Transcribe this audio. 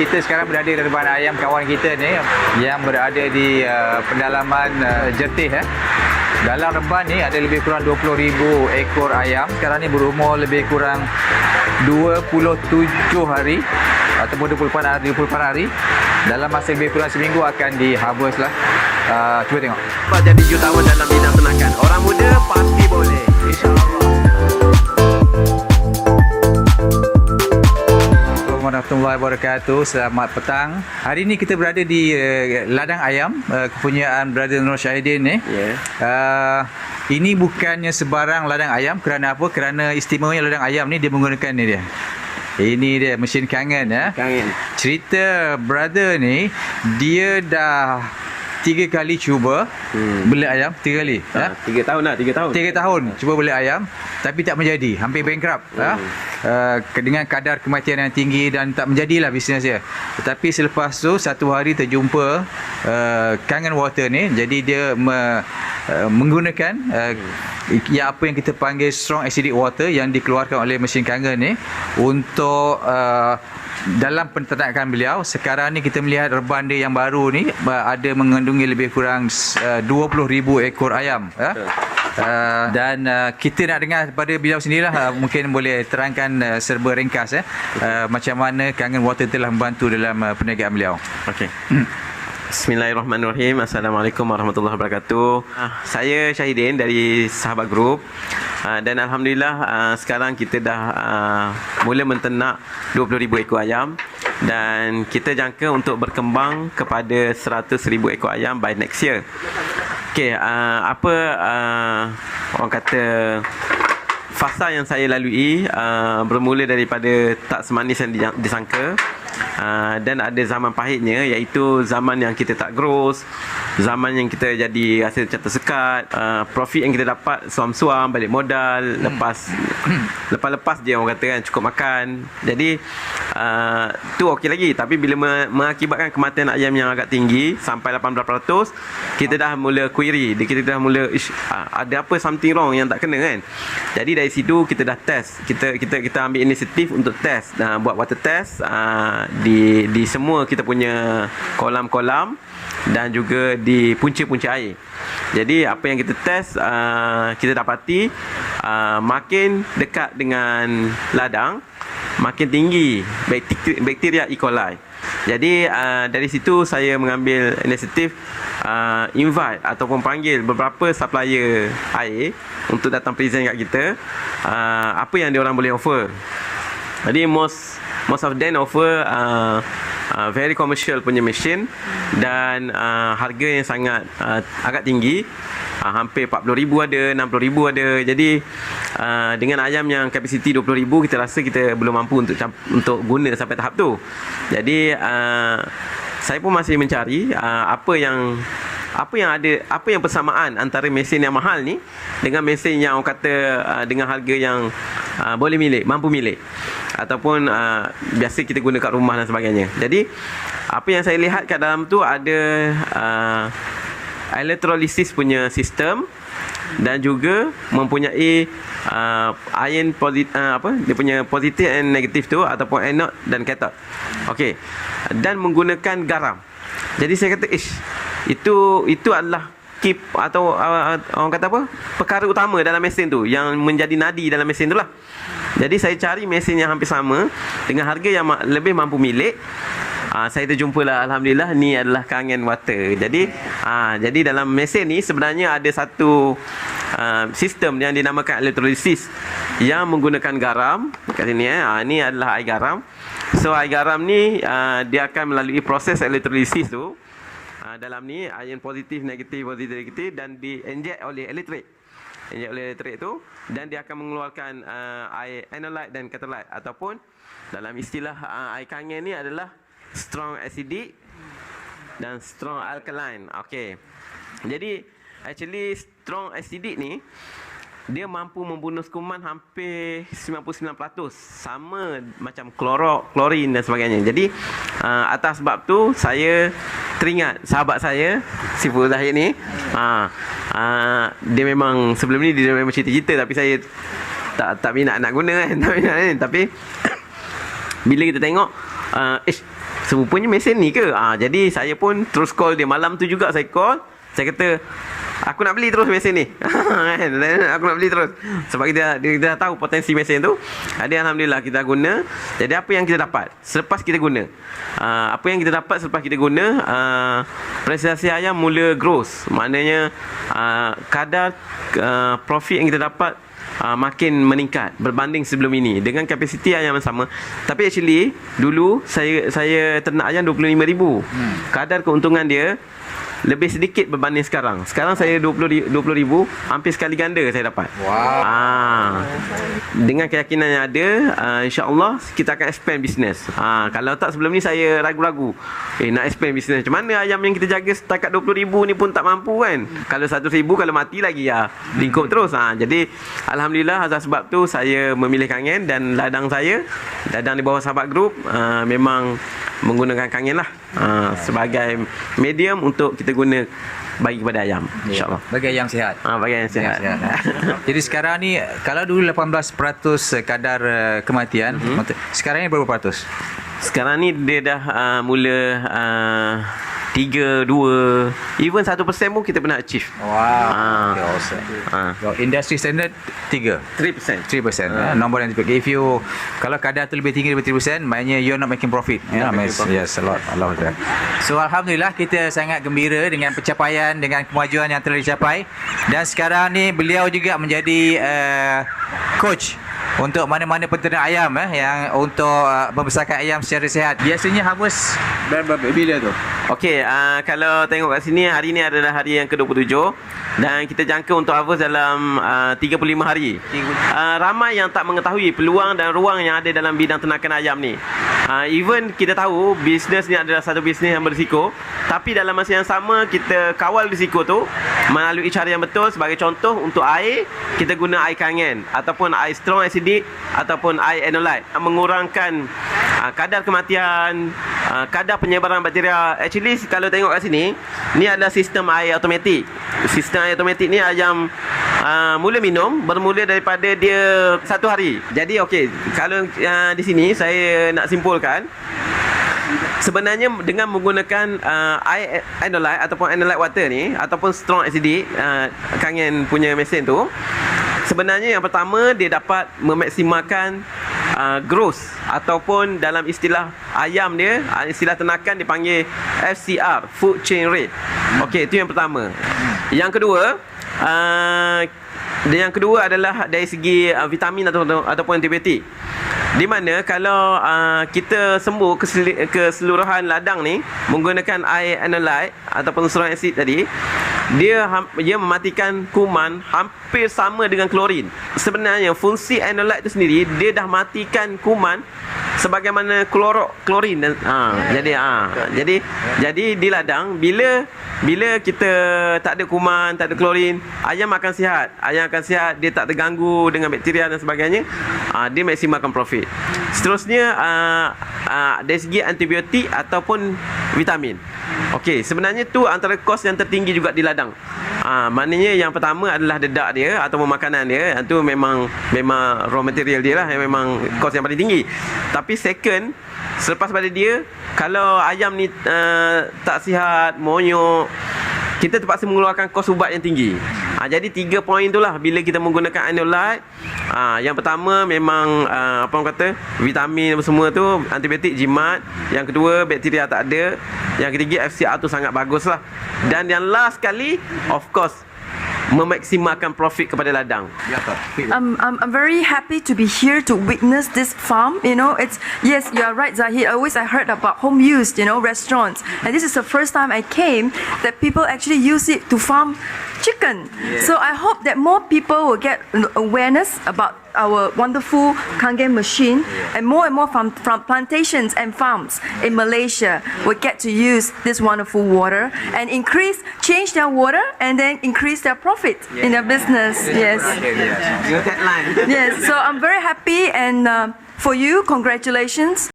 Kita sekarang berada di reban ayam kawan kita ni yang berada di pendalaman Jertih. Dalam reban ni ada lebih kurang 20,000 ekor ayam. Sekarang ni berumur lebih kurang 27 hari ataupun 24 hari. Dalam masa lebih kurang seminggu akan di-harvest lah. Cuba tengok. Jadi jutawan dalam bidang ternakan. Orang muda pasti boleh. InsyaAllah. Warahmatullahi wabarakatuh. Selamat petang. Hari ini kita berada di ladang ayam kepunyaan Brother Nur Syahidin ni. Ini bukannya sebarang ladang ayam. Kerana apa? Kerana istimewanya ladang ayam ni dia menggunakan ni dia. Ini dia mesin kangen ya. Kangen. Cerita brother ni dia dah 3 kali cuba beli ayam. 3 kali 3 tahun lah. 3 tahun 3 tahun cuba beli ayam tapi tak menjadi, hampir bankrupt. Dengan kadar kematian yang tinggi dan tak menjadilah bisnes dia. Tetapi selepas tu satu hari terjumpa kangen water ni, jadi dia menggunakan apa yang kita panggil strong acidic water yang dikeluarkan oleh mesin kangen ni untuk dalam penternakan beliau. Sekarang ni kita melihat reban dia yang baru ni ada mengandungi lebih kurang 20,000 ekor ayam. Dan kita nak dengar daripada beliau sendirilah. Mungkin boleh terangkan serba ringkas macam mana kangen water telah membantu dalam perniagaan beliau. Okey. Bismillahirrahmanirrahim. Assalamualaikum warahmatullahi wabarakatuh. Saya Syahidin dari Sahabat Group. Dan Alhamdulillah sekarang kita dah mula menternak 20,000 ekor ayam. Dan kita jangka untuk berkembang kepada 100,000 ekor ayam by next year. Okey, apa orang kata fasa yang saya lalui bermula daripada tak semanis yang disangka. Dan ada zaman pahitnya, iaitu zaman yang kita tak gross, zaman yang kita jadi rasa macam tersekat, profit yang kita dapat suam-suam balik modal, lepas je orang kata kan, cukup makan. Jadi tu okey lagi, tapi bila mengakibatkan kematian ayam yang agak tinggi sampai 18%, kita dah mula query, kita dah mula ada apa something wrong yang tak kena kan. Jadi dari situ kita dah test, kita ambil inisiatif untuk test, buat water test di semua kita punya kolam-kolam dan juga di punca-punca air. Jadi apa yang kita test, kita dapati makin dekat dengan ladang makin tinggi bakteria E. coli. Jadi dari situ saya mengambil inisiatif invite ataupun panggil beberapa supplier air untuk datang present kat kita apa yang diorang boleh offer. Jadi most of them offer very commercial punya mesin dan harga yang sangat agak tinggi, hampir 40,000 ada, 60,000 ada. Jadi dengan ayam yang kapasiti 20,000, kita rasa kita belum mampu untuk guna sampai tahap tu. Jadi saya pun masih mencari apa yang persamaan antara mesin yang mahal ni dengan mesin yang orang kata dengan harga yang mampu milik ataupun biasa kita guna kat rumah dan sebagainya. Jadi apa yang saya lihat kat dalam tu ada elektrolisis punya sistem dan juga mempunyai ion dia punya positif and negatif tu ataupun anode dan cathode. Okey. Dan menggunakan garam. Jadi saya kata itu adalah keep atau orang kata apa, perkara utama dalam mesin tu, yang menjadi nadi dalam mesin tu lah. Jadi saya cari mesin yang hampir sama dengan harga yang lebih mampu milik. Saya terjumpalah, alhamdulillah, ni adalah kangen water. Jadi dalam mesin ni sebenarnya ada satu sistem yang dinamakan elektrolisis yang menggunakan garam kat sini. Ni adalah air garam. So air garam ni dia akan melalui proses elektrolisis tu. Dalam ni ion positif, negatif dan diinjek oleh elektrik. Injek oleh elektrik tu, dan dia akan mengeluarkan air anolyte dan catalyte, ataupun dalam istilah air kangen ni adalah strong acidic dan strong alkaline. Okey. Jadi actually strong acidic ni dia mampu membunuh kuman hampir 99%, sama macam klorin dan sebagainya. Jadi atas sebab tu saya teringat sahabat saya si Full Zahid ni. Dia memang sebelum ni dia memang cerita-cerita, tapi saya tak minat nak guna kan, tak minat kan. Tapi bila kita tengok serupanya mesin ni ke? Jadi saya pun terus call dia. Malam tu juga saya call. Saya kata, aku nak beli terus mesin ni. Aku nak beli terus. Sebab kita dah tahu potensi mesin tu. Jadi alhamdulillah kita guna. Jadi apa yang kita dapat selepas kita guna? Apa yang kita dapat selepas kita guna? Prestasi ayam mula growth. Maknanya kadar profit yang kita dapat makin meningkat berbanding sebelum ini dengan kapasiti ayam yang sama. Tapi actually dulu saya ternak ayam 25,000. Kadar keuntungan dia lebih sedikit berbanding sekarang. Sekarang saya 20,000, hampir sekali ganda saya dapat. Wow. Dengan keyakinan yang ada, insya-Allah kita akan expand bisnes. Kalau tak sebelum ni saya ragu-ragu. Nak expand bisnes macam mana? Ayam yang kita jaga setakat 20,000 ni pun tak mampu kan. Kalau 100,000 kalau mati lagi ya lingkup terus. Jadi alhamdulillah atas sebab tu saya memilih Kangen, dan ladang di bawah Sahabat Group memang menggunakan Kangen lah sebagai medium untuk kita guna bagi kepada ayam, insya-Allah. Bagi ayam sihat. Bagi ayam sihat. Jadi sekarang ni kalau dulu 18% kadar kematian, sekarang ni berapa peratus? Sekarang ni dia dah mula 3, 2, even 1% pun kita pernah achieve. Wow. Okay, awesome. Your industry standard 3%. 3%. Nombor yang dipakai. If you kalau kadar tu lebih tinggi daripada 3%, maknanya you're not making profit. Yes, a lot. Allah. So alhamdulillah kita sangat gembira dengan pencapaian, dengan kemajuan yang telah dicapai. Dan sekarang ni beliau juga menjadi coach untuk mana-mana peternak ayam yang untuk membesarkan ayam secara sihat. Biasanya harvest bila tu? Okey, kalau tengok kat sini, hari ni adalah hari yang ke-27 dan kita jangka untuk harvest dalam 35 hari. Ramai yang tak mengetahui peluang dan ruang yang ada dalam bidang ternakan ayam ni. Even kita tahu bisnes ni adalah satu bisnes yang berisiko, tapi dalam masa yang sama kita kawal risiko tu melalui cara yang betul. Sebagai contoh, untuk air kita guna air Kangen ataupun air strong acidic ataupun air Enolite, mengurangkan kadar kematian, kadar penyebaran bakteria. Actually kalau tengok kat sini, ni adalah sistem air automatik. Sistem air automatik ni ayam mula minum bermula daripada dia 1 hari. Jadi okey, kalau di sini saya nak simpulkan, sebenarnya dengan menggunakan air Enolite ataupun Enolite water ni ataupun strong acidic, Kangen punya mesin tu, sebenarnya yang pertama dia dapat memaksimalkan growth ataupun dalam istilah ayam dia, istilah ternakan dipanggil FCR, food chain rate. Okey, itu yang pertama. Yang kedua adalah dari segi vitamin ataupun antibiotik. Di mana kalau kita sembuh keseluruhan ladang ni menggunakan air Enolite ataupun strong acid tadi, dia mematikan kuman hampir sama dengan klorin. Sebenarnya fungsi Enolite itu sendiri, dia dah matikan kuman sebagaimana klorin dan jadi di ladang bila kita tak ada kuman, tak ada klorin, ayam akan sihat. Ayam akan sihat, dia tak terganggu dengan bakteria dan sebagainya. Dia maksimalkan profit. Seterusnya dari segi antibiotik ataupun vitamin. Okey, sebenarnya tu antara kos yang tertinggi juga di ladang. Maknanya yang pertama adalah dedak dia ataupun makanan dia. Itu memang raw material dia lah yang memang kos yang paling tinggi. Tapi second, selepas pada dia, kalau ayam ni tak sihat, monyok, kita terpaksa mengeluarkan kos ubat yang tinggi. Jadi 3 poin itulah bila kita menggunakan Enolite. Yang pertama memang apa orang kata, vitamin semua tu, antibiotik jimat. Yang kedua, bakteria tak ada. Yang ketiga, FCR tu sangat bagus lah. Dan yang last kali, of course, memaksimalkan profit kepada ladang. I'm very happy to be here to witness this farm. You know, it's, yes, you are right, Zahid. I heard about home use, restaurants, and this is the first time I came that people actually use it to farm chicken. So I hope that more people will get awareness about our wonderful Kangen machine, and more from plantations and farms in Malaysia will get to use this wonderful water and change their water and then increase their profit in their business. Yes. Your deadline. Yes. So I'm very happy, and for you, congratulations.